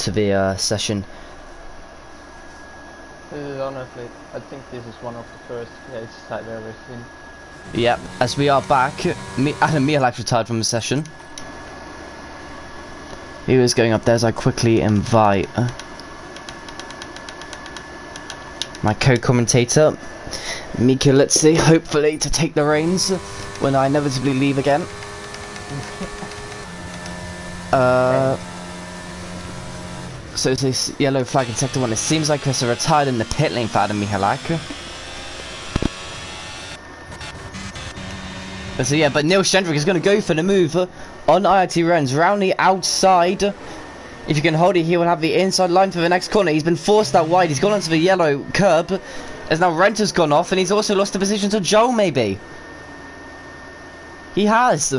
to the session? Honestly, I think this is one of the first cases I've ever seen. Yep, as we are back, Adam Mihalak retired from the session. He was going up there as I quickly invite my co-commentator, Mika Litzy, hopefully to take the reins when I inevitably leave again. So it's this yellow flag in sector 1. It seems like Chris retired in the pit lane for Adam Mihalak. So yeah, but Neil Shendrick is going to go for the move on IIT Renz, round the outside. If you can hold it, he will have the inside line for the next corner. He's been forced out wide. He's gone onto the yellow curb. As now Rent has gone off, and he's also lost the position to Joel, maybe. He has.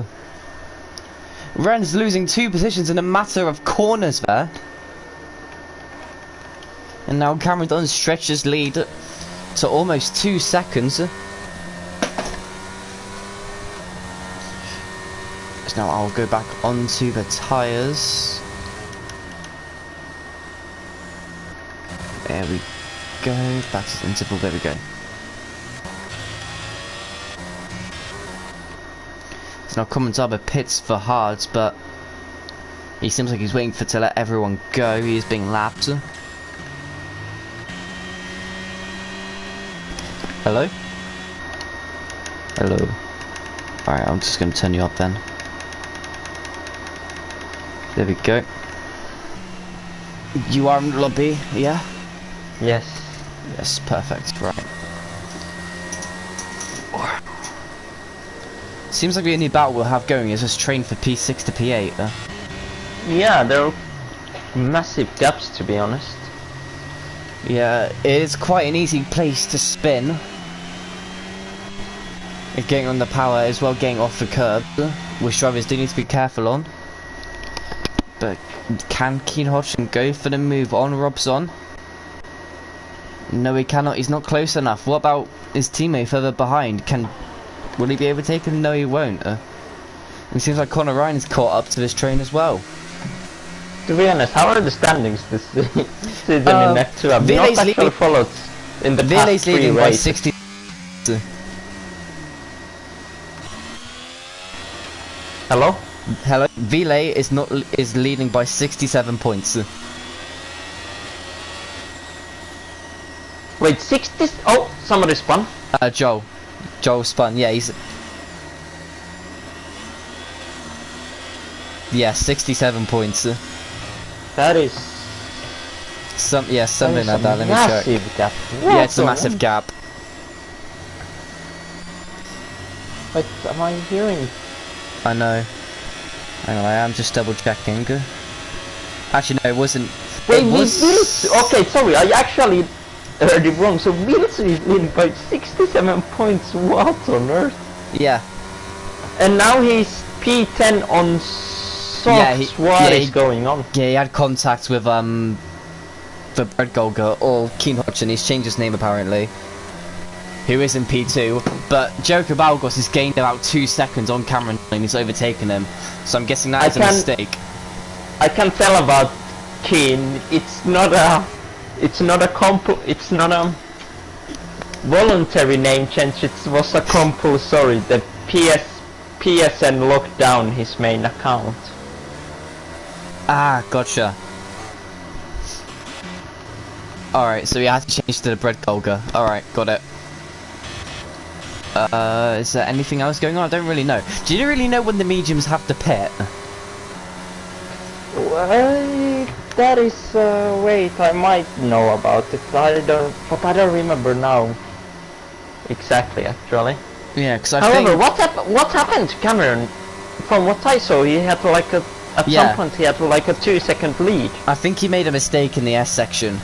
Renz losing 2 positions in a matter of corners there. And now Cameron Dunn stretches lead to almost 2 seconds. So now I'll go back onto the tyres. There we go. That's the interval. There we go. So now Commandaba pits for Hards, but he seems like he's waiting to let everyone go. He is being lapped. Hello? Hello. Alright, I'm just going to turn you up then. There we go. You are in the lobby, yeah? Yes. Yes, perfect, right. Seems like the only battle we'll have going is just train for P6 to P8. Yeah, there are massive gaps, to be honest. Yeah, it's quite an easy place to spin. Getting on the power as well, getting off the curb, which drivers do need to be careful on. But can Keen Hodgson go for the move on Robson? No, he cannot. He's not close enough. What about his teammate further behind? Will he be overtaken? No, he won't. It seems like Connor Ryan is caught up to this train as well. To be honest, how are the standings this season in F2? I've not actually followed in the past 3 leading races. By 60. Hello? Hello. Vile is leading by 67 points. Wait, 60? Oh, somebody spun. Joel. Joel spun. Yeah, he's. Yeah, 67 points. That is. Something like that. Let me check. Massive gap. Yeah, it's a massive gap. What am I hearing? I know. Hang on, I am just double checking. Actually, no, it wasn't. Wait, okay, sorry, I actually heard it wrong. So Wilson is leading by 67 points. What on earth? Yeah. And now he's P10 on softs. What is going on? Yeah, he had contact with the Brad Golga or Keen Hodgson. He's changed his name apparently. Who is in P2, but Jericho Balgos has gained about 2 seconds on Cameron and he's overtaken him. So I'm guessing that is a mistake. I can tell about Keen. It's not a voluntary name change. It was a compulsory. The PSN locked down his main account. Ah, gotcha. Alright, so he had to change to the Brad Golga. Alright, got it. Is there anything else going on? I don't really know. Do you really know when the mediums have to pit? Well, that is, wait, I might know about it. I don't remember now. Exactly, actually. Yeah, because I However, think... what happened to Cameron? From what I saw, he had like at some point he had like a 2-second lead. I think he made a mistake in the S section.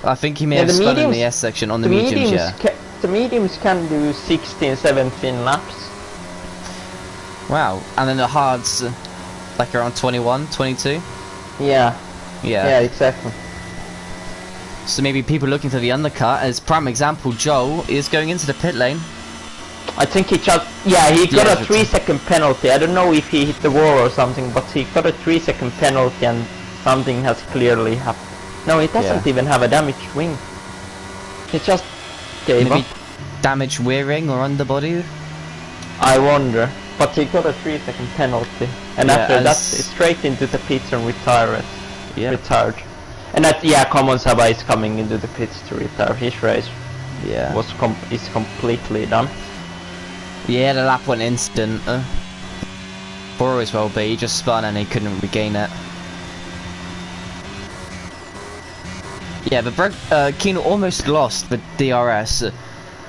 I think he may have spun in the S section on the mediums, yeah. The mediums can do 16, 17 laps. Wow, and then the hards, like around 21, 22? Yeah. Yeah, exactly. So maybe people looking for the undercut, as prime example, Joel is going into the pit lane. I think he just... Yeah, he got Yeah, a 3-second penalty. I don't know if he hit the wall or something, but he got a 3-second penalty and something has clearly happened. No, he doesn't even have a damaged wing. He just gave Maybe up. damaged rear-wing or underbody? I wonder. But he got a 3-second penalty. And Yeah, after that, it's straight into the pits and retired. And that, yeah, Common Saba is coming into the pits to retire. His race is completely done. Yeah, the lap went instant. For as well, but he just spun and he couldn't regain it. Yeah, but Kino almost lost the DRS.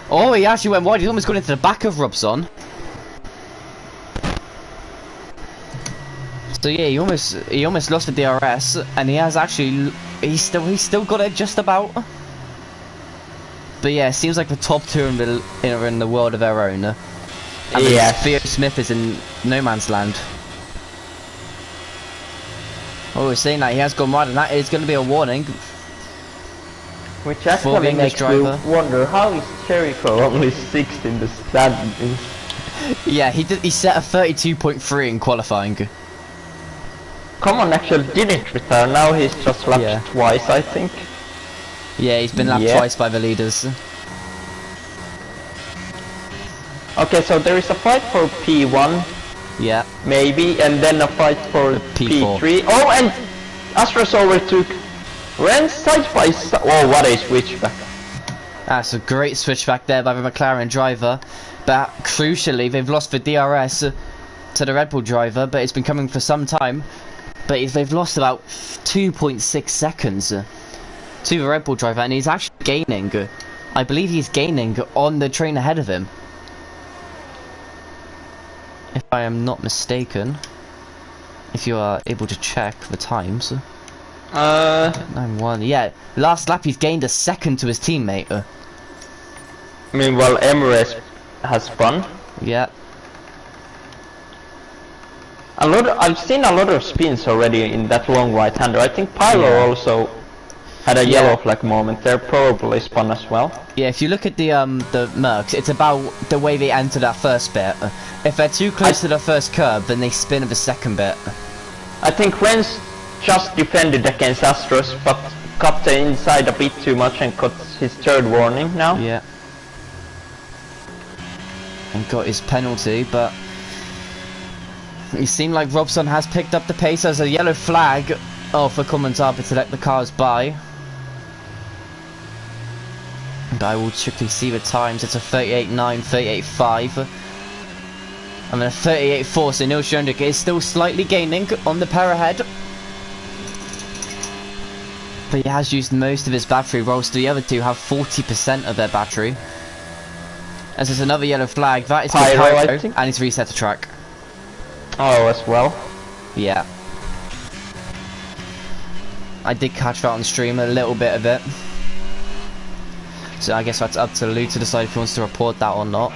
Oh, he actually went wide. He's almost gone into the back of Robson. So yeah, he almost lost the DRS, and he has actually he's still got it just about. But yeah, it seems like the top two are in the world of their own. And Theo Smith is in no man's land. Oh, we're saying that he has gone wide, and that is going to be a warning. Which actually makes me wonder, how is Jericho only 6th in the standings? Yeah, he set a 32.3 in qualifying. Common actually didn't retire, now he's just lapped twice, I think. Yeah, he's been lapped twice by the leaders. Okay, so there is a fight for P1. Yeah. Maybe, and then a fight for P4. P3. Oh, and Astros overtook Ren side by side. Oh, what a switchback. That's a great switchback there by the McLaren driver. But crucially, they've lost the DRS to the Red Bull driver, but it's been coming for some time. But they've lost about 2.6 seconds to the Red Bull driver, and he's actually gaining. I believe he's gaining on the train ahead of him. If I am not mistaken. If you are able to check the times. 9-1. Yeah, last lap he's gained a second to his teammate. Meanwhile, Emirates has spun. Yeah. I've seen a lot of spins already in that long right-hander. I think Pyro also had a yellow flag moment. They're probably spun as well. Yeah, if you look at the Mercs, it's about the way they enter that first bit. If they're too close to the first curve, then they spin at the second bit. I think Ren's just defended against Astros, but cut the inside a bit too much and got his third warning now. Yeah. And got his penalty, but it seemed like Robson has picked up the pace. As a yellow flag for Commentaba to let the cars by. And I will quickly see the times. It's a 38.9, 38.5. And then a 38.4, so Neil Schoendick is still slightly gaining on the pair ahead. But he has used most of his battery, whilst the other two have 40% of their battery. As there's another yellow flag, that is Pyro, and he's reset the track. Oh, as well? Yeah. I did catch that on stream, a little bit of it. So I guess that's up to Lou to decide if he wants to report that or not.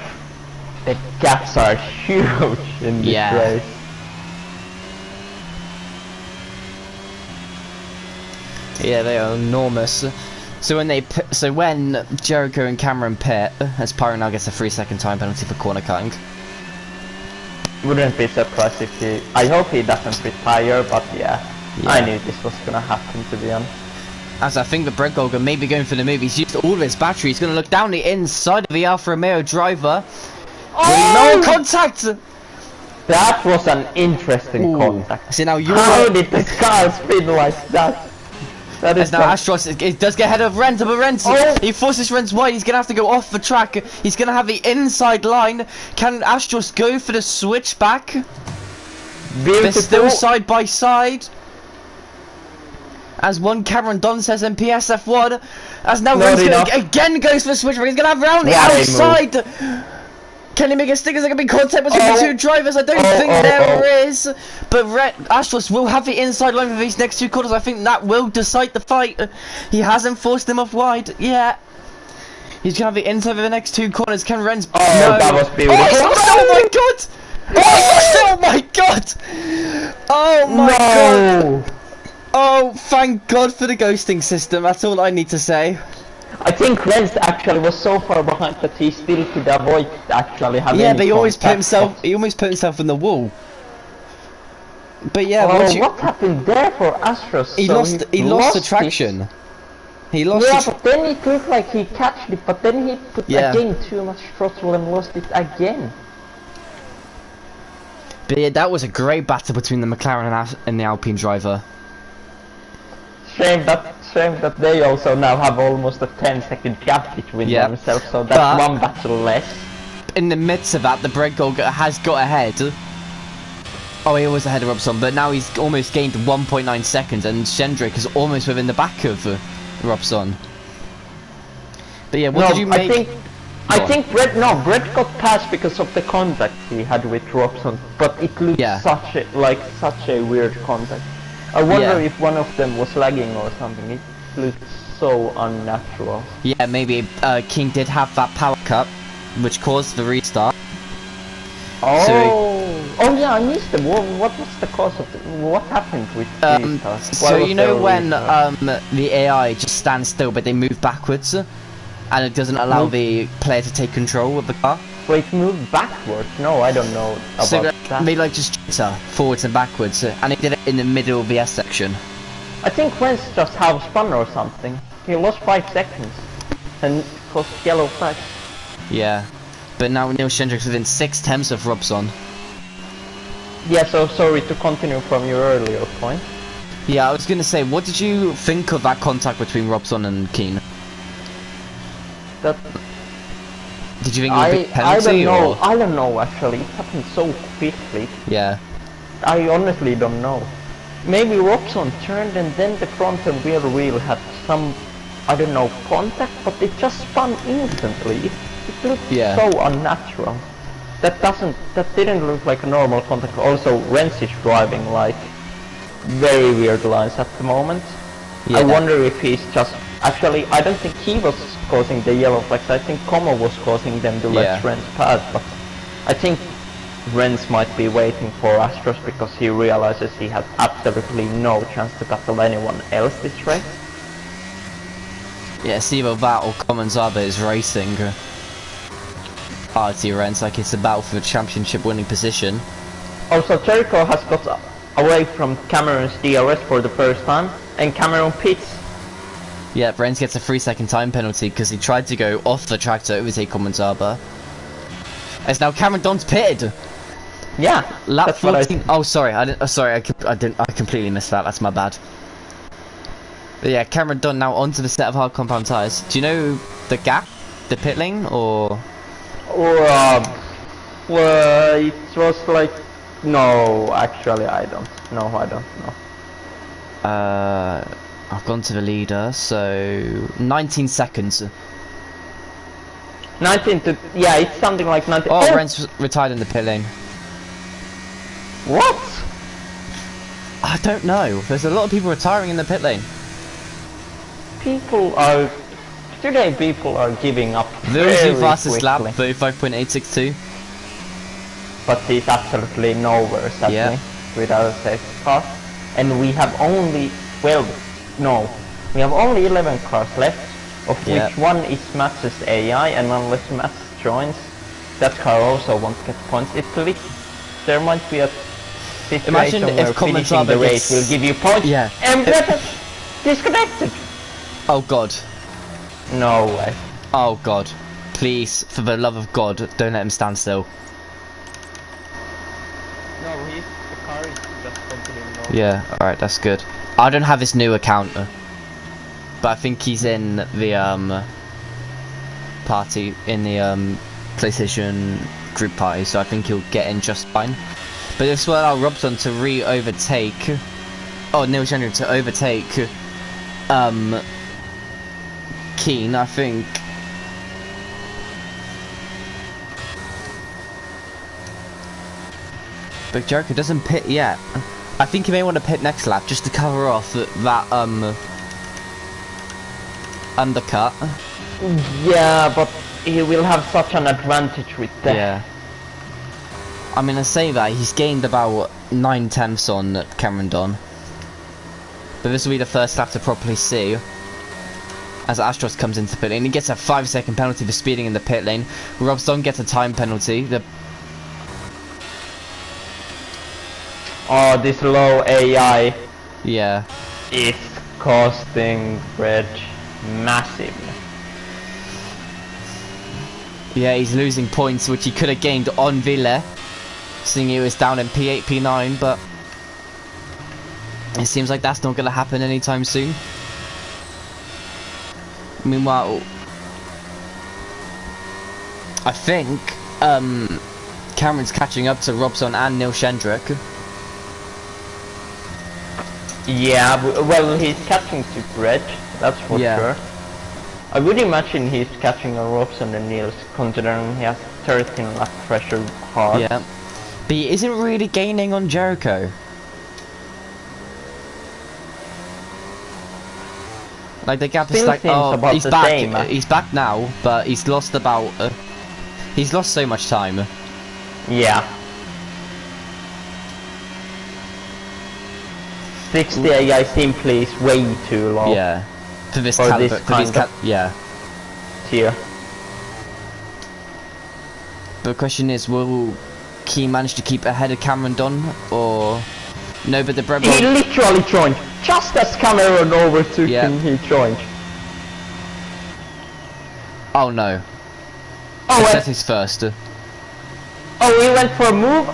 The gaps are huge in this race. Yeah, they are enormous. So when Jericho and Cameron pit, as Pyro now gets a 3-second time penalty for corner cutting. Wouldn't be surprised if he... I hope he doesn't retire, but yeah. I knew this was gonna happen, to be honest. As I think that Brett Golgan may be going for the move. He's used all of his battery. He's going to look down the inside of the Alfa Romeo driver. Oh! No contact! That was an interesting contact. So now how did the car spin like that? That is now Astros, it does get ahead of Rent, but Rent, he forces Rent wide. He's going to have to go off the track. He's going to have the inside line. Can Astros go for the switchback? They're still side by side. As one Cameron Don says in PSF1, as now Rent's again goes for the switchback. He's going to have round the outside. Can he make a stick? Is there going to be contact between the two drivers? I don't think there is. But Astros will have the inside line for these next two quarters. I think that will decide the fight. He hasn't forced him off wide yet. He's going to have the inside for the next two corners. Can Ren's... that was beautiful. Oh my god! Oh my god! Oh my god! Oh, thank God for the ghosting system. That's all I need to say. I think Renz actually was so far behind that he still could avoid actually having. Yeah, but he always put contact, himself. but- He almost put himself in the wall. But yeah, Oh, once you, what happened there for Astros? he So lost. He lost the it. traction. He lost. Yeah, the but then it looked like he catched it, but then he put Yeah. again too much throttle and lost it again. But yeah, that was a great battle between the McLaren and the Alpine driver. Shame that they also now have almost a 10-second gap between Yep. themselves, so that's But- one battle less. In the midst of that, the Bredgol has got ahead. Oh, he was ahead of Robson, but now he's almost gained 1.9 seconds, and Shendrick is almost within the back of Robson. But yeah, what did you make? I think Brett got passed because of the contact he had with Robson, but it looked Yeah. such a weird contact. I wonder Yeah. if one of them was lagging or something. It looked so unnatural. Yeah, maybe King did have that power cut, which caused the restart. Oh yeah, I missed them. What was the cause of it? What happened with restart? Why So was you there know a when restart? the AI just stands still, but they move backwards, and it doesn't allow Move- the player to take control of the car. Wait, move backwards? No, I don't know about So that. they like just jitter forwards and backwards, and it did it in the middle of the S section. I think Wentz just have fun or something. He lost 5 seconds and caused yellow flags. Yeah, but now Neil Shendrick's within 6 tenths of Robson. Yeah, so sorry to continue from your earlier point. Yeah, I was gonna say, what did you think of that contact between Robson and Keane? That Did you think it was a big I penalty don't know. or? I don't know actually. It happened so quickly. Yeah, I honestly don't know. Maybe Robson turned and then the front and rear wheel had some, I don't know, contact, but it just spun instantly. It looked Yeah. so unnatural. That didn't look like a normal contact. Also, Renz is driving like very weird lines at the moment. Yeah, I that- wonder if he's just, actually, I don't think he was causing the yellow flags. I think Como was causing them to let Yeah. Renz pass, but I think Renz might be waiting for Astros because he realizes he has absolutely no chance to battle anyone else this race. yeah. See either that or Common Zaba is racing. RT Rents like it's a battle for the championship winning position. Also, Jericho has got away from Cameron's DRS for the first time, and Cameron pits. Yeah, Renz gets a 3-second time penalty because he tried to go off the track to overtake Common Zaba. As now Cameron Don's pitted. Yeah, Lap that's what I 14. Oh, sorry. I completely missed that. That's my bad. But yeah, Cameron Dunn now onto the set of hard compound tires. Do you know the gap, the pit lane, or? Well, it was like, no, actually I don't. No, I don't know. I've gone to the leader, so 19 seconds. 19 to, yeah, it's something like 19. Oh, Renz retired in the pit lane. What? I don't know. There's a lot of people retiring in the pit lane. Today people are giving up There's very the fastest lap, quickly. 35.862. But he's absolutely nowhere, sadly, Yeah. without a safety car. And we have only, we have only 11 cars left, of Yeah. which one is Mats's AI, and unless Mats joins, that car also won't get points. There might be a situation Imagine where if Common finishing the Zaba race gets- will give you points, Yeah. and Brett disconnected! Oh god. No way. Oh god. Please, for the love of God, don't let him stand still. No, the car is just continuing normal. Yeah, alright, that's good. I don't have his new account, but I think he's in the party, in the PlayStation group party, so I think he'll get in just fine. But this will allow Robson to overtake Neil Shendrick to overtake Keane, I think. But Jericho doesn't pit yet. I think he may want to pit next lap just to cover off that undercut. Yeah, but he will have such an advantage with that. Yeah. I mean, I say that he's gained about 9 tenths on Cameron Don. But this will be the first lap to properly see. as Astros comes into pit lane. He gets a 5-second penalty for speeding in the pit lane. Robson gets a time penalty. Oh, this low AI Yeah. is costing Red massive. Yeah, he's losing points which he could have gained on Ville, seeing he was down in P8, P9, but it seems like that's not going to happen anytime soon. Meanwhile, I think Cameron's catching up to Robson and Neil Shendrick. Yeah, well, he's catching to Red, that's for sure. I would imagine he's catching a Robson and Niels, considering he has 13 lap pressure hard. Yeah, but he isn't really gaining on Jericho. Like the gap is like, oh, he's back. He's back now, but he's lost about. He's lost so much time. Yeah. 60 AI simply is way too low. Yeah. For this for caliber, this kind of yeah. Tier. But the question is, will he manage to keep ahead of Cameron Dunn, or no? But the Brembo. He literally joined just as Cameron overtook him. He joined. Oh no. Oh, that's his first. Oh, he went for a move.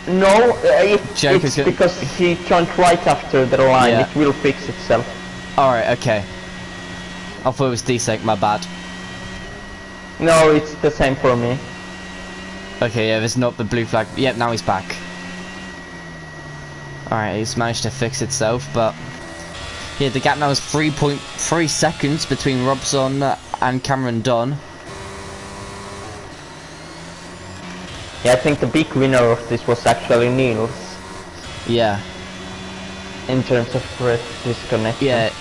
No, it's because he joined right after the line. Yeah. It will fix itself. Alright, okay. I thought it was desync, my bad. No, it's the same for me. Okay, yeah, there's not the blue flag. Yep, now he's back. Alright, he's managed to fix itself, but yeah, the gap now is 3.3 seconds between Robson and Cameron Dunn. Yeah, I think the big winner of this was actually Niels. Yeah. In terms of red disconnection.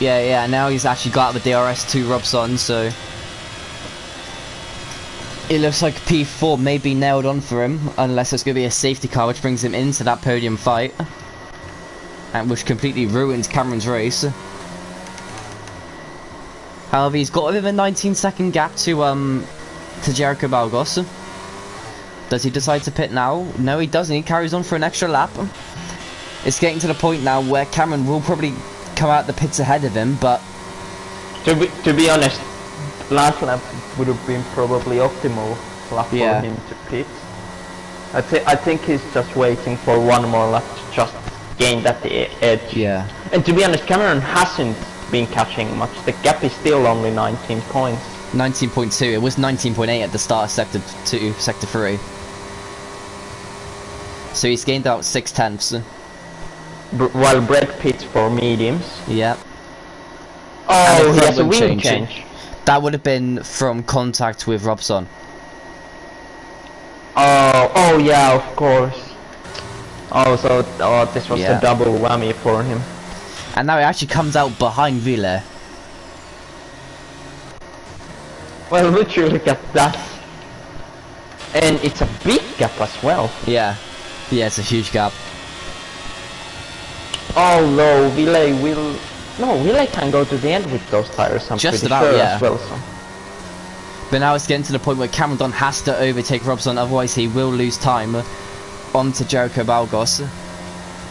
Yeah, now he's actually got the DRS2 Robson, so it looks like P4 may be nailed on for him, unless there's going to be a safety car which brings him into that podium fight, and which completely ruins Cameron's race. However, he's got within a 19-second gap to Jericho Balgos. Does he decide to pit now? No, he doesn't. He carries on for an extra lap. It's getting to the point now where Cameron will probably come out the pits ahead of him, but to be honest, last lap would have been probably optimal lap for him to pit. I think he's just waiting for one more lap to just gain that edge. Yeah. And to be honest, Cameron hasn't been catching much. The gap is still only 19 points. 19.2. It was 19.8 at the start of sector 2, sector 3. So he's gained out 6/10. While Brett pits for mediums. Yep. Oh, he has a wheel change. That would have been from contact with Robson. Oh yeah, of course. Oh, so this was a double whammy for him. And now he actually comes out behind Ville. Well, would you look at that? And it's a big gap as well. Yeah, it's a huge gap. Oh no, Ville can go to the end with those tires, I'm just pretty about, sure yeah. as well. So. But now it's getting to the point where Cameron Dunn has to overtake Robson, otherwise he will lose time onto Jericho Balgos.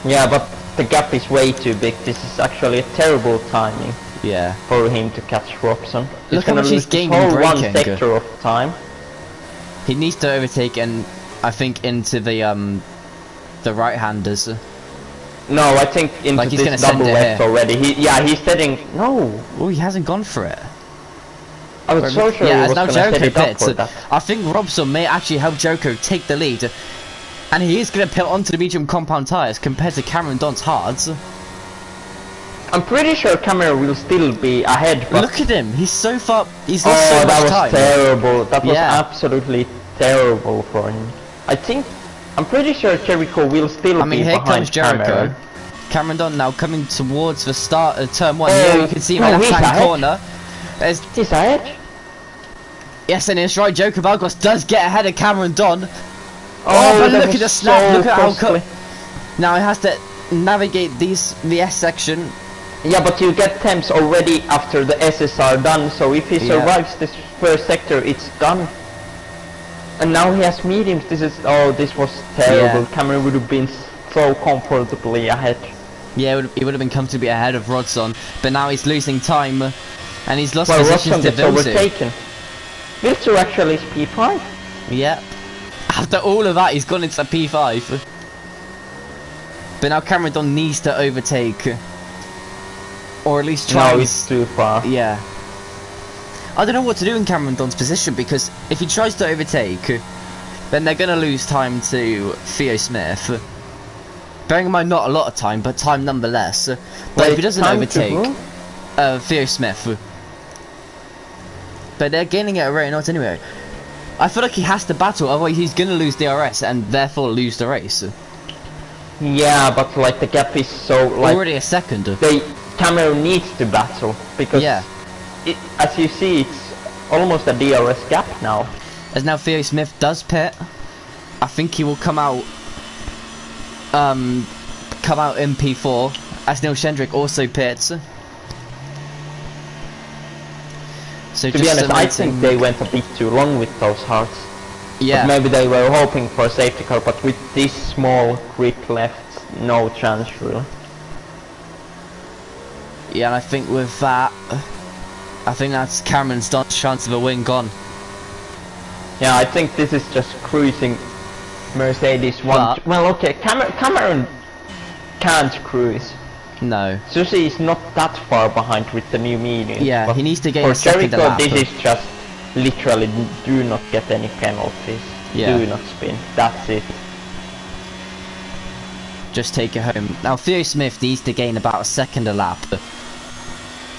Yeah, but the gap is way too big. This is actually a terrible timing. Yeah. For him to catch Robson. Look how much he's gained in braking. One sector of time. He needs to overtake, and I think into the right-handers. No, I think into like he's this double left already. He's setting. No. Oh, he hasn't gone for it. I was so sure he was now gonna Jericho set it up pits. for that. I think Robson may actually help Jericho take the lead, and he is going to pit onto the medium compound tyres compared to Cameron Dunn's hards. I'm pretty sure Cameron will still be ahead. But look at him. He's so far. He's lost so much time. That was terrible. That was absolutely terrible for him. I'm pretty sure Jericho will still be behind here comes Jericho. Cameron Dunn now coming towards the start of turn 1. Yeah, you can see him in the left-hand corner. He's ahead. Yes, and it's right. Jericho Balgos does get ahead of Cameron Dunn. But look at the snap. So look at how now he has to navigate the S section Yeah, but you get temps already after the SS are done, so if he survives this first sector, it's done. And now he has mediums. This was terrible. Yeah. Cameron would have been so comfortably ahead. Yeah, he would have been comfortably ahead of Rodson, but now he's losing time, and he's lost Well, positions Rodson to gets Vilzu. overtaken. Vilzu actually is P5. Yeah. After all of that, he's gone into P5. But now Cameron Don needs to overtake, or at least try. No, it's too far. Yeah. I don't know what to do in Cameron Don's position, because if he tries to overtake, then they're going to lose time to Theo Smith. Bearing in mind, not a lot of time, but time nonetheless. But if he doesn't overtake Theo Smith, but they're gaining at a rate not anyway. I feel like he has to battle, otherwise he's going to lose DRS and therefore lose the race. Yeah, but like the gap is so like already a second. Cameron needs to battle because as you see, it's almost a DRS gap now. As now Theo Smith does pit, I think he will come out in P4 as Neil Shendrick also pits. So to be honest, I think they went a bit too long with those hearts. Yeah. But maybe they were hoping for a safety car, but with this small grid left, no chance really. Yeah, and I think with that, I think that's Cameron's chance of a win gone. Yeah, I think this is just cruising Mercedes one. Well, okay, Cameron can't cruise. No. Susie is not that far behind with the new medium. Yeah, he needs to gain a second second lap. This is just literally do not get any penalties. Yeah. Do not spin. That's it. Just take it home. Now Theo Smith needs to gain about a second a lap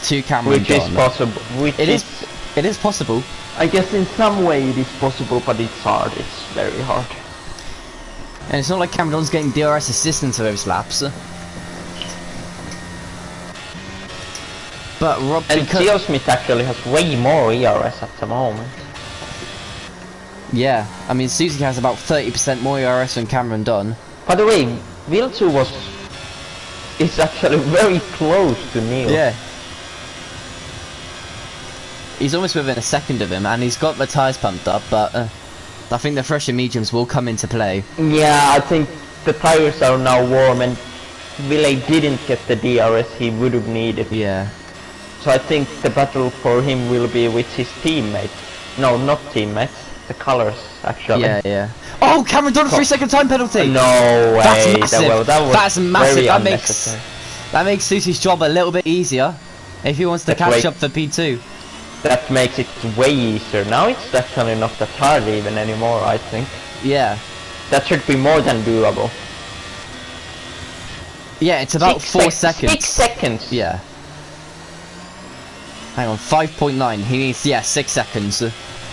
to Cameron Which is possible. It is possible. I guess in some way it is possible, but it's hard. It's very hard. And it's not like Cameron Don's getting DRS assistance for those laps. But Rob, and Theo Smith actually has way more ERS at the moment. Yeah, I mean Suzuki has about 30% more ERS than Cameron Don. By the way, Vilzu is actually very close to Neil. Yeah. He's almost within a second of him, and he's got the tyres pumped up, but I think the fresher mediums will come into play. Yeah, I think the tyres are now warm, and Ville didn't get the DRS he would have needed. Yeah. So I think the battle for him will be with his teammates. No, not teammates. The colors, actually. Yeah, yeah. Oh, Cameron Don, 3-second time penalty! No way! That's massive! That's massive! That makes Susie's job a little bit easier if he wants to catch up for P2. That makes it way easier. Now it's actually not that hard even anymore, I think. Yeah. That should be more than doable. Yeah, it's about 4 seconds. 6 seconds! Yeah. Hang on, 5.9. He needs, 6 seconds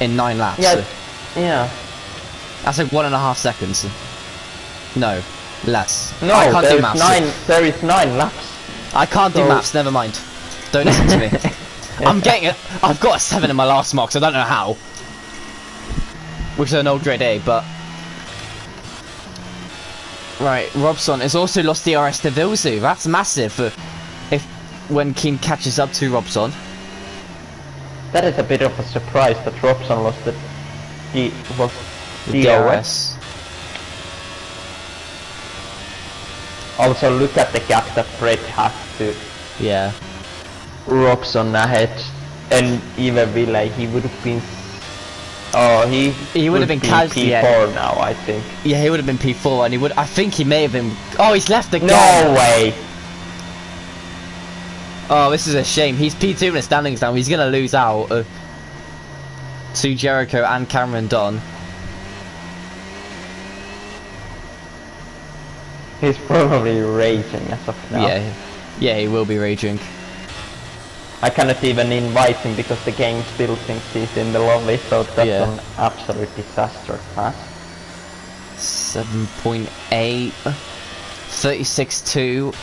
in 9 laps. Yeah. Yeah. That's like 1.5 seconds. No, less. No, I can't do maths. There is 9 laps. I can't do maths, never mind. Don't listen to me. I'm getting it. I've got a 7 in my last marks, I don't know how. Which is an old grade A, but... Right, Robson has also lost DRS to Vilzu. That's massive when Keen catches up to Robson. That is a bit of a surprise that Robson lost the DRS. Also look at the gap that Fred has to Robson ahead, and even Ville, he would have been he would have been P4 now, I think. Yeah, he would have been P4, and I think he may have been. Oh, he's left again. No way. Oh, this is a shame. He's P2 in the standings now. He's gonna lose out to Jericho and Cameron Don. He's probably raging as of now. Yeah, he will be raging. I cannot even invite him because the game still thinks he's in the lobby, so that's an absolute disaster pass. 7.8, 36.2.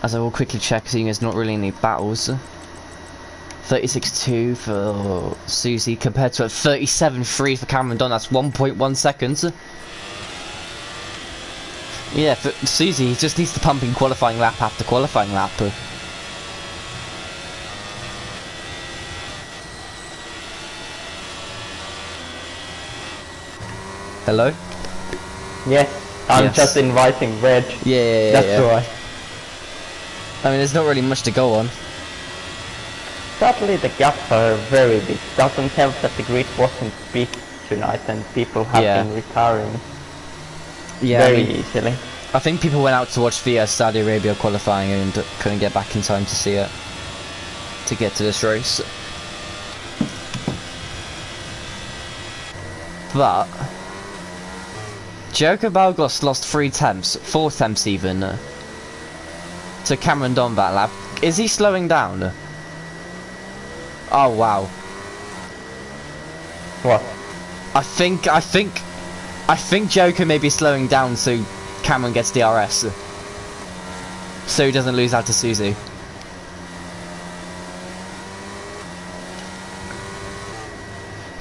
As I will quickly check, seeing there's not really any battles. 36.2 for Susie compared to a 37.3 for Cameron Don. That's 1.1 seconds. Yeah, for Susie, he just needs to pump in qualifying lap after qualifying lap. Hello? Yes, I'm Yes. just inviting Reg. Yeah, That's why. I mean, there's not really much to go on. Sadly, the gaps are very big. Doesn't help that the grid wasn't big tonight and people have been retiring very easily. I think people went out to watch the Saudi Arabia qualifying and couldn't get back in time to see it, to get to this race. But Joko Balgos lost 3 temps, 4 temps even, to Cameron Don that lap. Is he slowing down? Oh wow. What? I think Joko may be slowing down so Cameron gets DRS, so he doesn't lose out to Susie.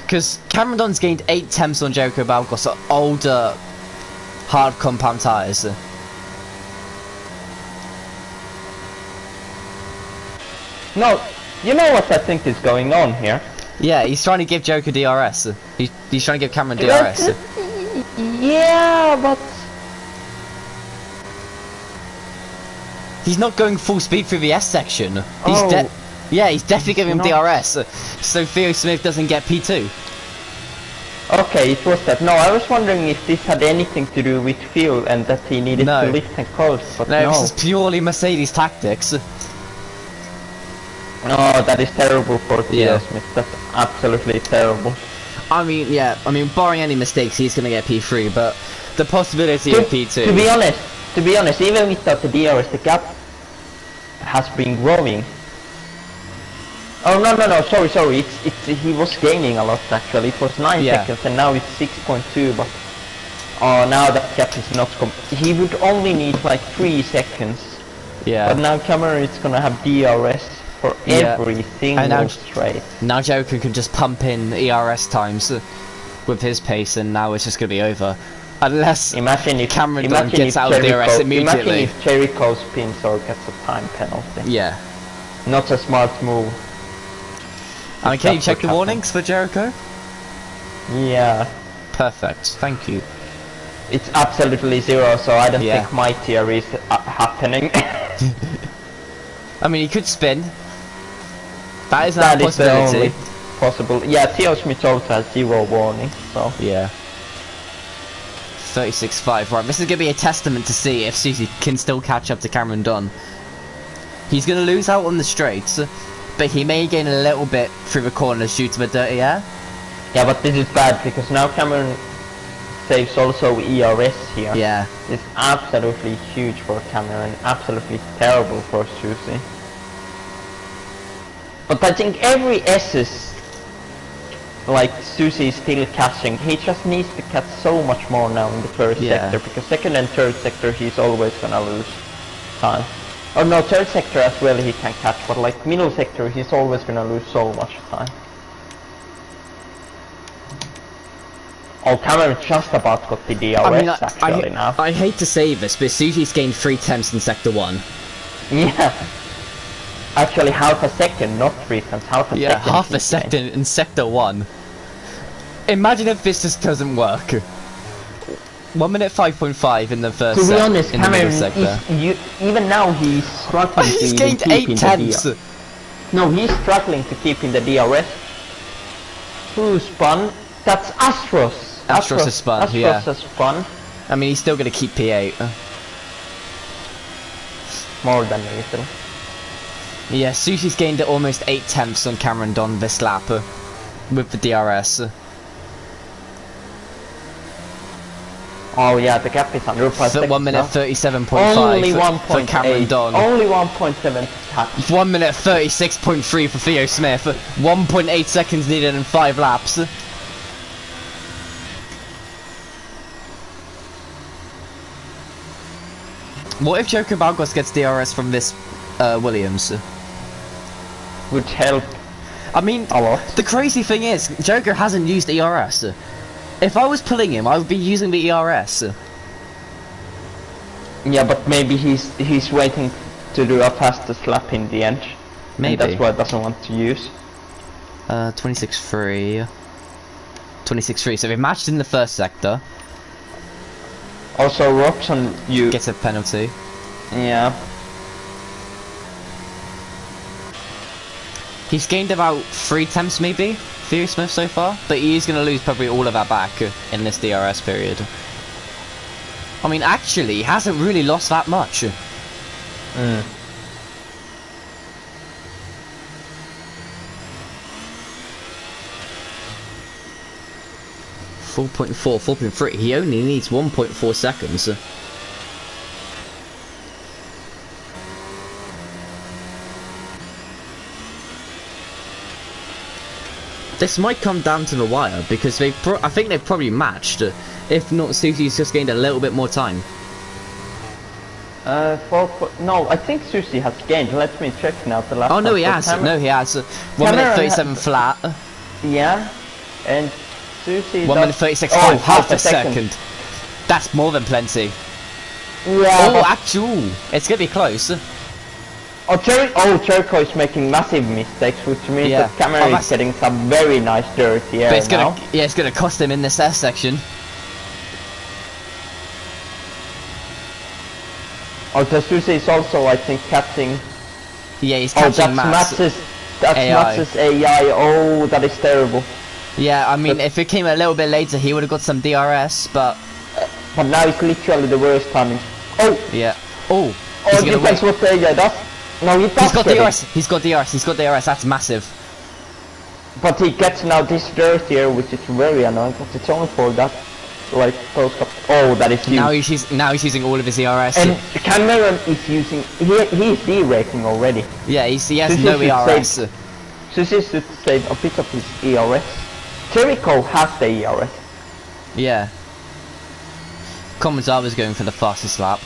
Because Cameron Don's gained 8 temps on Joko Balgos at older hard compound tyres. No, you know what I think is going on here? Yeah, he's trying to give Joko DRS. He's trying to give Cameron DRS. Yeah, but he's not going full speed through the S section. Oh. He's definitely giving him DRS, so Theo Smith doesn't get P2. Okay, it was that. No, I was wondering if this had anything to do with fuel and that he needed to lift and coast, but no. This is purely Mercedes tactics. No, that is terrible for Theo Smith. That's absolutely terrible. I mean, barring any mistakes, he's gonna get P3, but the possibility of P2. To be honest, even without the DRS, the gap has been growing. Oh no, sorry. He was gaining a lot actually. It was 9 seconds and now it's 6.2. But now that gap is not. He would only need like 3 seconds. Yeah. But now Cameron is gonna have DRS for every single straight. Now Joko can just pump in ERS times with his pace, and now it's just gonna be over. Unless Cameron gets out of DRS immediately. Imagine if Jericho spins or gets a time penalty. Yeah. Not a smart move. I mean, can you check the warnings for Jericho? Yeah. Perfect, thank you. It's absolutely 0, so I don't think my theory is happening. I mean, he could spin. That is not a possibility. Is the only possible. Yeah, Theo Smith also has 0 warning, so. Yeah. 36.5. Right, this is going to be a testament to see if Susie can still catch up to Cameron Dunn. He's going to lose out on the straights, but he may gain a little bit through the corners due to the dirty air. Yeah, but this is bad because now Cameron saves also ERS here. Yeah. It's absolutely huge for Cameron, absolutely terrible for Susie. But I think every S is like Susie is still catching. He just needs to catch so much more now in the first sector, because second and third sector he's always gonna lose time. Oh no, third sector as well he can catch, but like middle sector he's always gonna lose so much time. Oh, Cameron just about got the DRS actually now. I hate to say this, but Susie's gained 3 temps in sector 1. Yeah. Actually half a second, not 3 temps, half a second. Yeah, half a second in sector 1. Imagine if this just doesn't work. 1 minute 5.5 in the first sector. To be honest, Cameron, even now he's struggling to he's gained 8 temps. No, he's struggling to keep in the DRS. Who spun? That's Astros. Astros has spun, Astros has spun. I mean, he's still going to keep P8. More than a little. Yeah, Susie's gained almost 8 temps on Cameron Don this lap with the DRS. Oh yeah, the gap is under 5 seconds 1 minute 37.5 for Cameron Don. Only 1.7 catch. 1 minute 36.3 for Theo Smith. 1.8 seconds needed in 5 laps. What if Joko Balgos gets DRS from this Williams? Would help. I mean, a lot. The crazy thing is, Joko hasn't used ERS. If I was pulling him, I would be using the ERS. Yeah, but maybe he's waiting to do a fastest lap in the end. Maybe. And that's why he doesn't want to use. 26.3. 26.3. So we matched in the first sector. Also, Robson, you Gets a penalty. Yeah. He's gained about 3 attempts maybe, Theo Smith so far, but he is going to lose probably all of that back in this DRS period. I mean, actually, he hasn't really lost that much. 4.4, 4.3. He only needs 1.4 seconds. This might come down to the wire because I think they've probably matched. If not, Susie's just gained a little bit more time. No, I think Susie has gained. Let me check now the last. Oh no, he has. No, he has. 1 minute 37 flat. Yeah, and Susie. 1 minute 36. Oh, half a second. That's more than plenty. Yeah. Oh, actual. It's gonna be close. Jericho is making massive mistakes, which means that Cameron is getting some very nice dirty air but it's gonna, now. Yeah, it's gonna cost him in this S section. Susie is also, I think, catching. Yeah, he's catching That's Mats's AI. Oh, that is terrible. Yeah, I mean, if it came a little bit later, he would have got some DRS, but now it's literally the worst timing. Oh. Yeah. Oh. Oh, depends what the AI does. No, he does. He's got DRS. He's got DRS. He's got DRS. That's massive. But he gets now this dirty air, which is very annoying. But it's only for that, like those. Oh, that is huge. Now he's using all of his ERS. And Cameron is using. He's D-rating already. Yeah, he has no ERS. Susie should save a bit of his ERS. Jericho has the ERS. Yeah. Commons going for the fastest lap.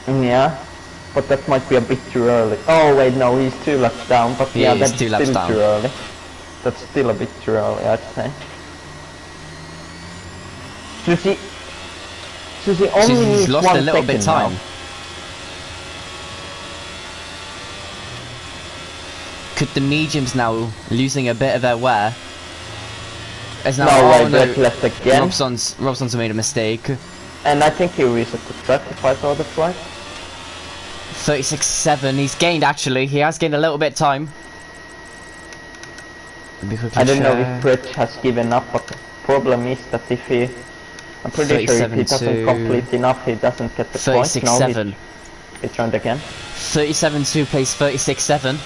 Yeah. But that might be a bit too early. Oh wait, no, he's 2 laps down. But yeah, that's still too early. That's still a bit too early, I'd say. Susie only needs lost 1 a little bit of time. Now. Could the mediums now losing a bit of their wear? As now, left again. Robson's made a mistake. And I think he reset the track if I saw that right. 36.7. He's gained actually. He has gained a little bit of time. I don't know if Brett has given up, but the problem is that if he, I'm pretty sure if he doesn't complete enough, he doesn't get the points. 36.7. He turned again. 37.2 plays 36.7.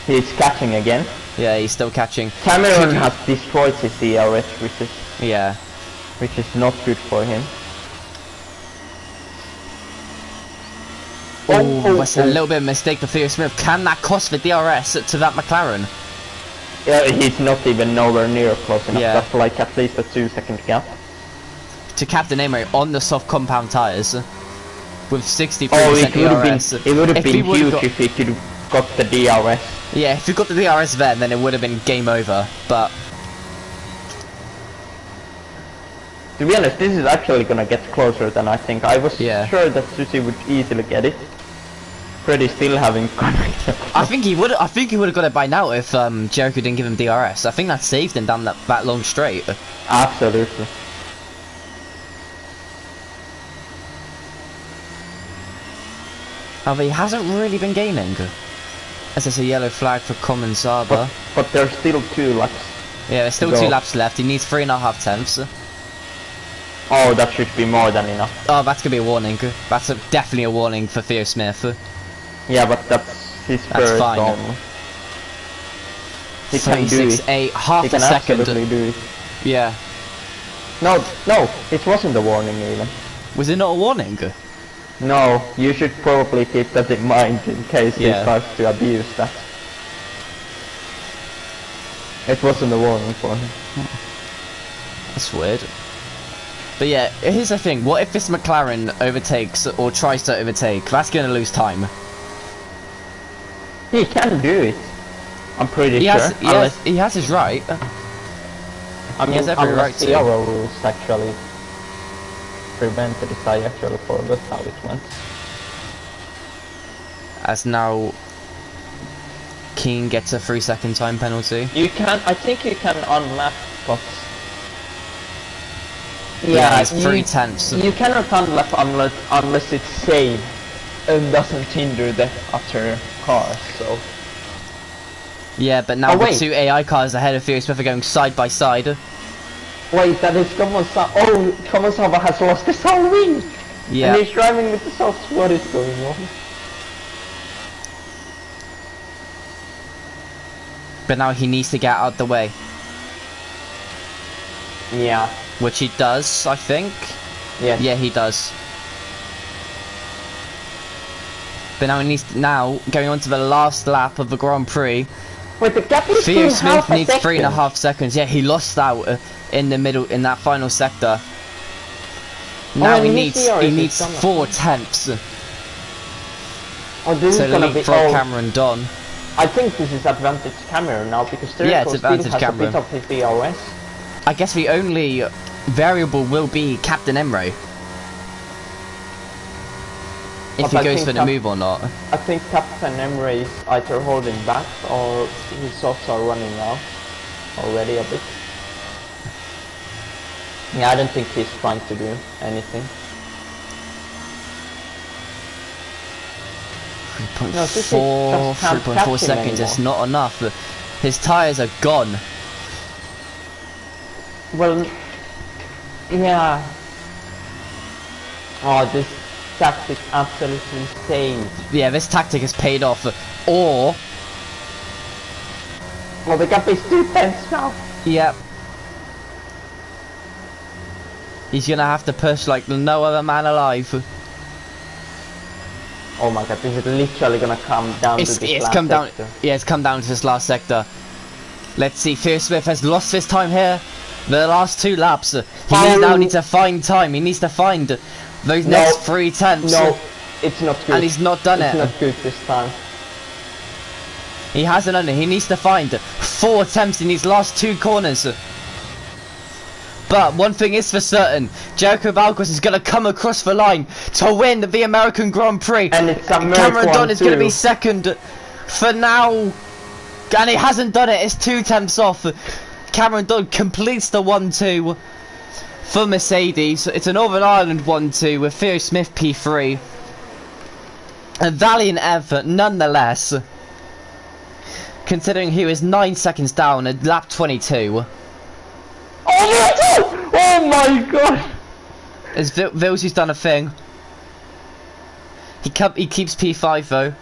He's catching again. Yeah, he's still catching. Cameron has destroyed his DRS, which is not good for him. That's a little bit of a mistake for Theo Smith. Can that cost the DRS to that McLaren? Yeah, he's not even nowhere near close enough. Yeah. That's like at least a 2-second gap. To Captain Amory on the soft compound tyres with 63% DRS. It would have been huge if he could have got the DRS. Yeah, if he got the DRS then it would have been game over, but to be honest, this is actually gonna get closer than I think. I was sure that Susie would easily get it. Freddy still having contact. I think he would have got it by now if Jericho didn't give him DRS. I think that saved him down that long straight. Absolutely. However, he hasn't really been gaining. As there's a yellow flag for Common Zaba. But there's still 2 laps. Yeah, there's still 2 laps left. He needs 3.5 tenths. Oh, that should be more than enough. Oh, that's gonna be a warning. That's definitely a warning for Theo Smith. Yeah, but that's his first. Fine. Only. He can do it. 8, half he a can second. Absolutely do it. Yeah. No, it wasn't a warning even. Was it not a warning? No, you should probably keep that in mind in case he starts to abuse that. It wasn't a warning for him. That's weird. But yeah, here's the thing. What if this McLaren overtakes or tries to overtake? That's going to lose time. He can do it. I'm pretty sure. He has his right. I mean, he has every right to. Ero rules actually prevented it, I actually forgot how it went. As now King gets a 3-second time penalty. You can, I think you can unlap, but... Yeah, it's 3/10. You cannot unlap unless it's safe and doesn't hinder the other cars, so... Yeah, but now the 2 AI cars ahead of Furious Smith are going side by side. Wait, that is Kamosava. Oh, Kamosava has lost his whole wing! Yeah. And he's driving with the softs. What is going on? But now he needs to get out of the way. Yeah. Which he does, I think. Yeah. Yeah, he does. But now he needs going on to the last lap of the Grand Prix. Wait, the gap is Theo Smith needs second. 3.5 seconds. Yeah, he lost out in the middle in that final sector. Now he needs 4 tenths. Oh, this so is gonna leap be for Cameron Don. I think this is advantage Cameron now because yeah, it's advantage still has Cameron. a bit of his DRS. I guess the only variable will be Captain Emre. If he goes for the move or not. I think Captain Emre is either holding back or his softs are running out already a bit. Yeah, I don't think he's trying to do anything. 3.4 seconds is not enough. His tyres are gone. Well, yeah. Oh, this tactic absolutely saved. Yeah, this tactic has paid off. Or... well, the gap is 2 tenths now. Yep. He's gonna have to push like no other man alive. Oh my god, this is literally gonna come down to this last sector. Yeah, it's come down to this last sector. Let's see, Fierce Smith has lost his time here. The last 2 laps. He now needs to find time. He needs to find those next 3 tenths. No, it's not good. And he's not done it. It's not good this time. He hasn't done it. He needs to find 4 attempts in these last 2 corners. But one thing is for certain, Jericho Balcos is going to come across the line to win the American Grand Prix. And it's Cameron Dunn is going to be second for now. And he hasn't done it. It's 2 tenths off. Cameron Dunn completes the 1-2 for Mercedes. It's a Northern Ireland 1-2 with Theo Smith P3. A valiant effort nonetheless, considering he was 9 seconds down at lap 22. Oh my god! As Vilsy's done a thing. He keeps P5 though.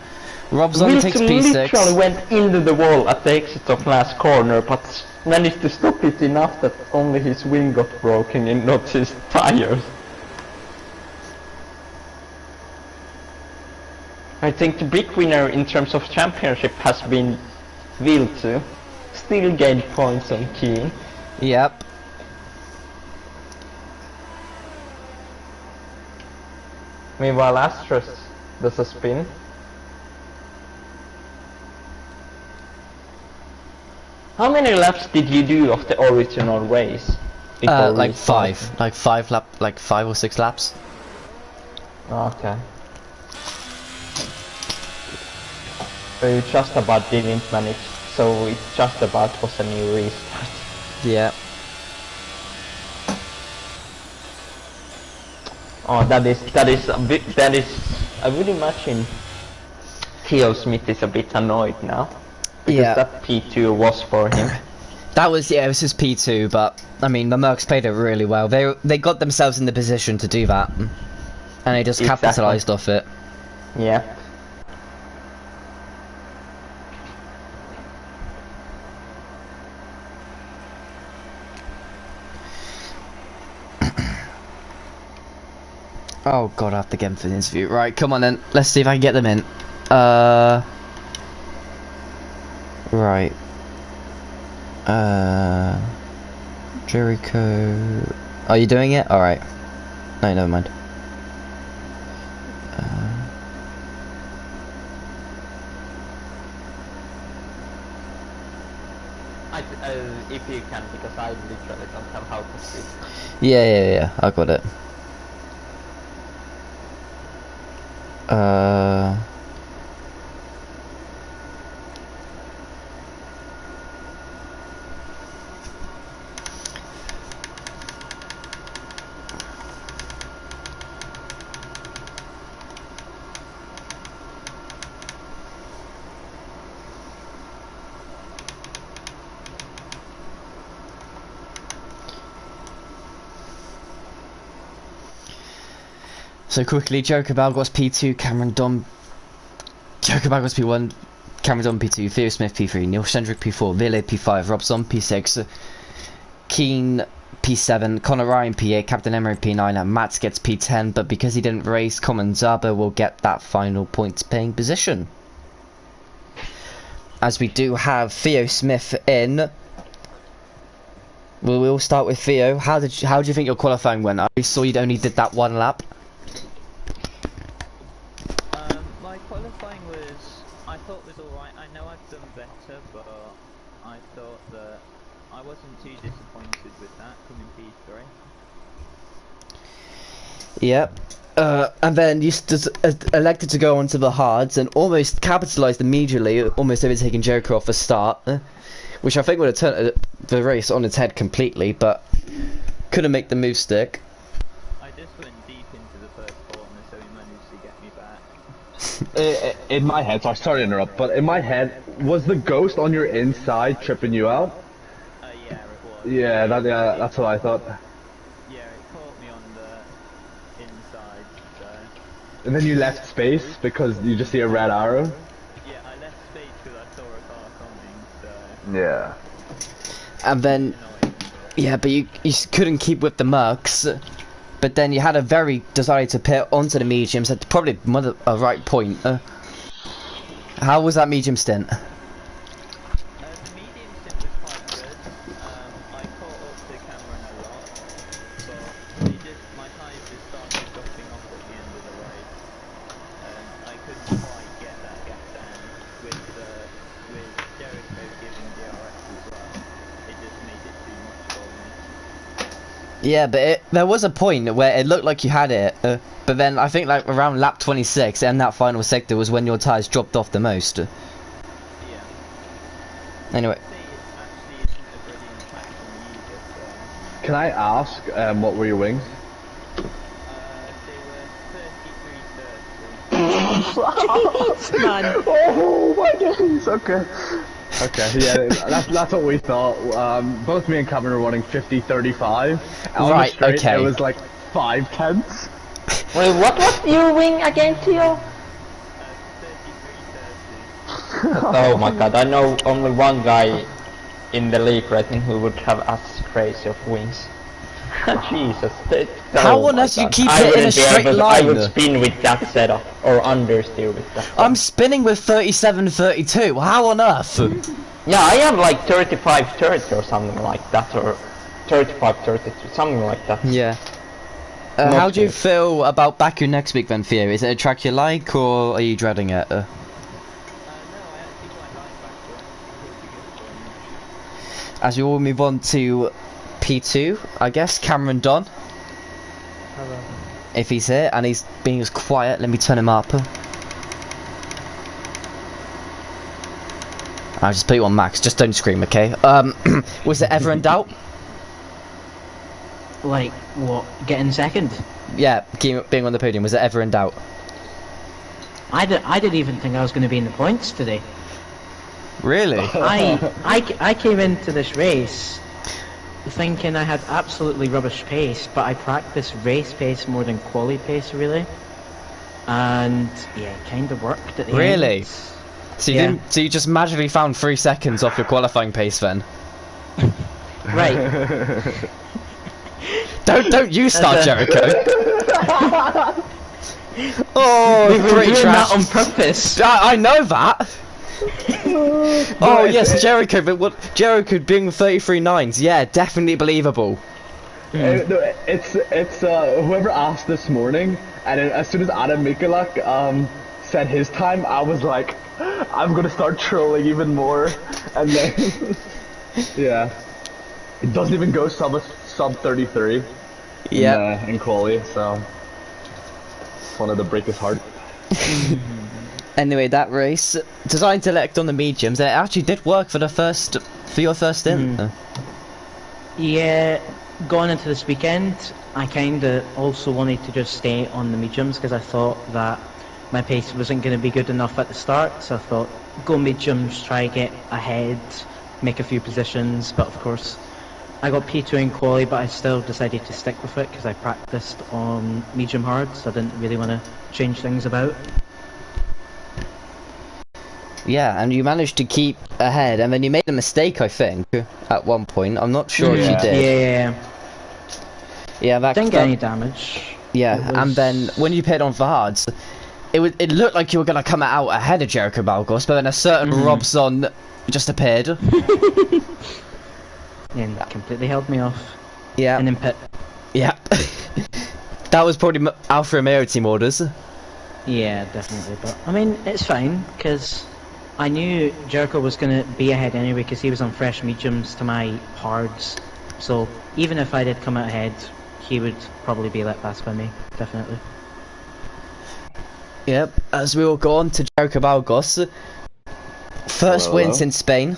Robson takes P6. Literally went into the wall at the exit of last corner, but managed to stop it enough that only his wing got broken and not his tires. I think the big winner in terms of championship has been Viltu. Still gained points on Key. Yep. Meanwhile, Astros does a spin. How many laps did you do of the original race? Like 5. Like 5 or 6 laps. Okay. So you just about didn't manage, so it just about was a new restart. Yeah. Oh, that is I would imagine Theo Smith is a bit annoyed now. Because that P2 was for him. That was, it was his P2, but I mean the Mercs played it really well. They got themselves in the position to do that, and they just capitalized off it. Yeah. Oh god, I have to get him for the interview. Right, come on then. Let's see if I can get them in. Right. Jericho. Are you doing it? Alright. No, never mind. If you can, because I literally don't have how to speak. Yeah, I got it. Uh. So quickly, Joker Balgos P2, Cameron Dom. Joker Balgos P1, Cameron Dom P2, Theo Smith P3, Neil Shendrick P4, Ville P5, Robson P6, Keen P7, Connor Ryan P8, Captain Emery P9, and Matt gets P10, but because he didn't race, Common Zaba will get that final points paying position. As we do have Theo Smith in. We'll start with Theo. How do you think your qualifying went? I saw you only did that one lap. My qualifying I thought was alright. I know I've done better, but I thought that I wasn't too disappointed with that, coming P3. Yep. And then you elected to go onto the hards and almost capitalised immediately, almost overtaking Joker off the start, which I think would have turned the race on its head completely, but couldn't make the move stick. I just went deep into the first corner, so he managed to get me back. In my head, so I sorry to interrupt, but in my head, was the ghost on your inside tripping you out? Yeah, it was. Yeah, that's what I thought. Yeah, it caught me on the inside, so... And then you left space because you just see a red arrow? Yeah, I left space because I saw a car coming, so... Yeah. And then... Yeah, but you couldn't keep with the Mercs. But then you had a very desire to pit onto the mediums at probably a right point. How was that medium stint? The medium stint was quite good. I caught up to Cameron a lot, but my tyres just started dropping off at the end of the race. I couldn't quite get that gap down with Jericho giving DRS as well. It just made it too much for me. Yeah, but there was a point where it looked like you had it, but then I think like around lap 26 and that final sector was when your tyres dropped off the most. Yeah. Anyway. It actually isn't a brilliant track for me either, so... Can I ask, what were your wings? They were 33-30. Man. Oh my days, okay. Okay, yeah, that's what we thought. Both me and Cameron were running 50-35. Right, straight, okay. It was like 5/10. Wait, what was your wing again, Theo? 33-30. Oh my god, I know only one guy in the league right now who would have as crazy of wings. Jesus. How on earth do you keep it in a straight line? I would spin with that setup, or understeer with that setup. I'm spinning with 37-32. How on earth? Yeah, I have like 35-30 or something like that, or 35-32, something like that. Yeah. Not How do you good. feel about Baku next week then, Theo? Is it a track you like, or are you dreading it? No, I actually quite like Baku. It would be good for me. As we all move on to P2, I guess, Cameron Don. Hello. If he's here, and he's being as quiet, let me turn him up. I'll just put you on max, just don't scream, okay? Was it ever in doubt? Like, what? Getting second? Yeah, being on the podium, was it ever in doubt? I didn't even think I was going to be in the points today. Really? I came into this race thinking I had absolutely rubbish pace, but I practiced race pace more than quali pace, really. And yeah, it kind of worked at the Really? end. So you Yeah. didn't, so you just magically found 3 seconds off your qualifying pace then? Right. Don't you start, As a- Jericho. Oh, We were pretty doing trash. that on purpose. I know that. Oh yes, Jericho, but what Jericho being 33.9s, yeah, definitely believable. No, it's whoever asked this morning, and as soon as Adam Mikulak said his time, I was like, I'm gonna start trolling even more, and then yeah, it doesn't even go sub 33. Yeah. In quali, so wanted to break his heart. Anyway, that race, designed to elect on the mediums, and it actually did work for your first stint. Yeah, going into this weekend, I kinda also wanted to just stay on the mediums because I thought that my pace wasn't going to be good enough at the start, so I thought go mediums, try get ahead, make a few positions, but of course I got P2 in quali, but I still decided to stick with it because I practiced on medium hard, so I didn't really want to change things about. Yeah, and you managed to keep ahead, and then you made a mistake, I think, at one point. I'm not sure if you did. Yeah. Yeah, that Didn't get any damage. Yeah, and then when you paired on for hards, it looked like you were gonna come out ahead of Jericho Balgos, but then a certain Robson just appeared. And that completely held me off. Yeah. And then pit. Yeah. That was probably Alpha Romeo team orders. Yeah, definitely. But I mean, it's fine because I knew Jericho was gonna be ahead anyway because he was on fresh mediums to my hards. So even if I did come out ahead, he would probably be let pass by me, definitely. Yep. As we will go on to Jericho Balgos, first wins in Spain.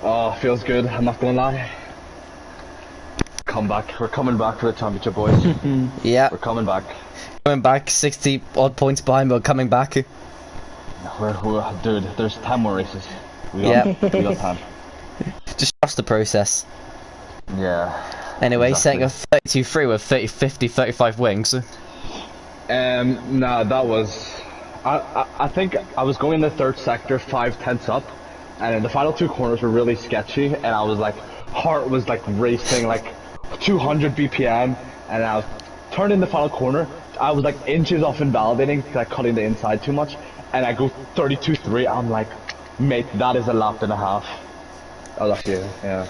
Oh, feels good. I'm not gonna lie. Come back. We're coming back for the championship, boys. Yeah. We're coming back. Coming back, 60 odd points behind, but coming back. Dude, there's 10 more races. We got time. Just trust the process. Yeah. Anyway, exactly. setting a 32-3 with 30, 50, 35 wings. Nah, that was... I think I was going in the third sector, 5 tenths up, and the final 2 corners were really sketchy, and I was like, heart was like racing, like 200 BPM, and I was turned in the final corner. I was like inches off invalidating, like cutting the inside too much, and I go 32-3. I'm like, mate, that is a lap and a half. I was actually, yeah.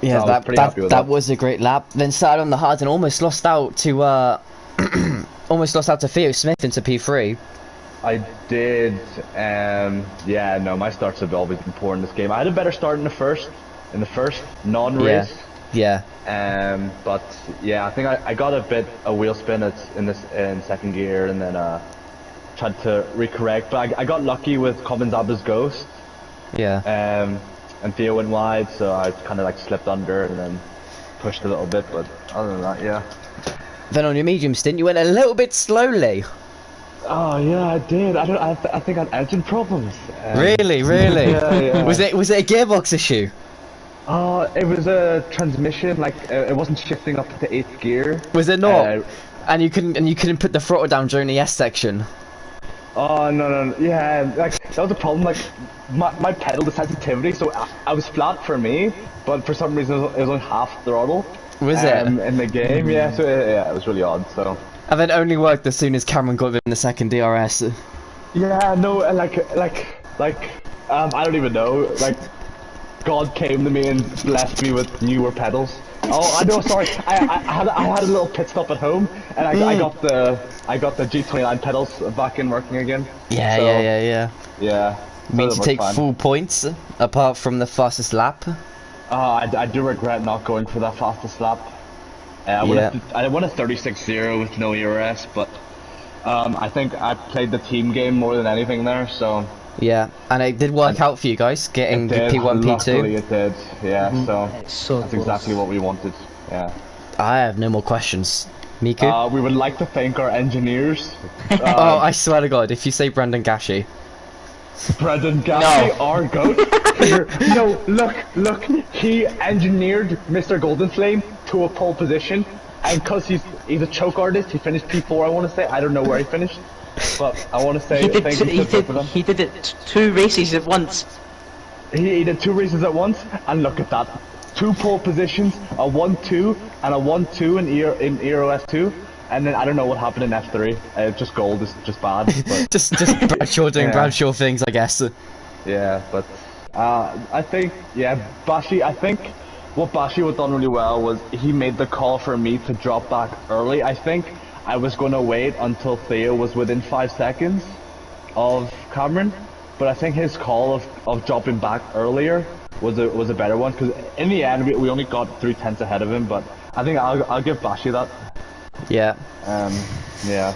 Yeah, So that was a great lap. Then started on the hard and almost lost out to Theo Smith into P3. I did. Yeah, no, my starts have always been poor in this game. I had a better start in the first non-race. Yeah. But yeah, I think I got a wheel spin in second gear, and then tried to recorrect. But I got lucky with Commons Abba's Ghost. Yeah. And Theo went wide, so I kind of like slipped under and then pushed a little bit. But other than that, yeah. Then on your medium stint, you went a little bit slowly. Oh yeah, I did. I think I had engine problems. Really? Yeah. Was it a gearbox issue? It was a transmission. Like it wasn't shifting up to 8th gear. Was it not? And you couldn't put the throttle down during the S section. Oh no, yeah, like that was a problem. Like my pedal, the sensitivity, so I was flat for me, but for some reason it was only half throttle. Was it? In the game? Yeah, so yeah, it was really odd. So. And then only worked as soon as Cameron got in the second DRS. Yeah, no, like I don't even know. Like God came to me and blessed me with newer pedals. Oh, I know. Sorry, I had a little pit stop at home, and I got the G29 pedals back in working again. Yeah, so, yeah. Means to take full points apart from the fastest lap. I do regret not going for that fastest lap. I won a 36-0 with no ERS, but I think I played the team game more than anything there. So. Yeah, and it did work out for you guys, getting P1, P2. Luckily it did, yeah, so that's close. exactly what we wanted, yeah. I have no more questions. Miku? We would like to thank our engineers. Oh, I swear to God, if you say Brendan Gashi. Brendan Gashi, our goat. No, look, he engineered Mr. Golden Flame to a pole position, and because he's a choke artist, he finished P4, I want to say. I don't know where he finished. But I want to say thank you to both of them. He did it 2 races at once. He did 2 races at once, and look at that. 2 pole positions, a 1-2, and a 1-2 in Ero S2. And then I don't know what happened in F3. Just gold is just bad. But just Bradshaw doing Bradshaw things, I guess. Yeah, but I think Bashi. I think what Bashi had done really well was he made the call for me to drop back early. I think I was going to wait until Theo was within 5 seconds of Cameron, but I think his call of dropping back earlier was a better one, because in the end we only got 3 tenths ahead of him. But I think I'll give Bashi that. Yeah. Yeah.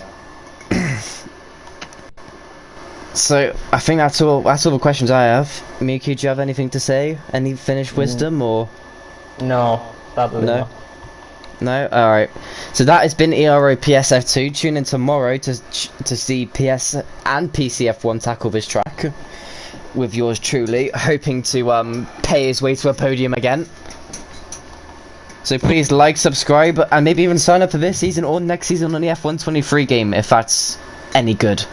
So I think that's all. That's all the questions I have. Miki, do you have anything to say? Any finished wisdom or? No, sadly No. not. No. All right. So that has been Ero Ps F2. Tune in tomorrow to see PS and PCF1 tackle this track with yours truly, hoping to pay his way to a podium again. So please like, subscribe, and maybe even sign up for this season or next season on the F123 game if that's any good.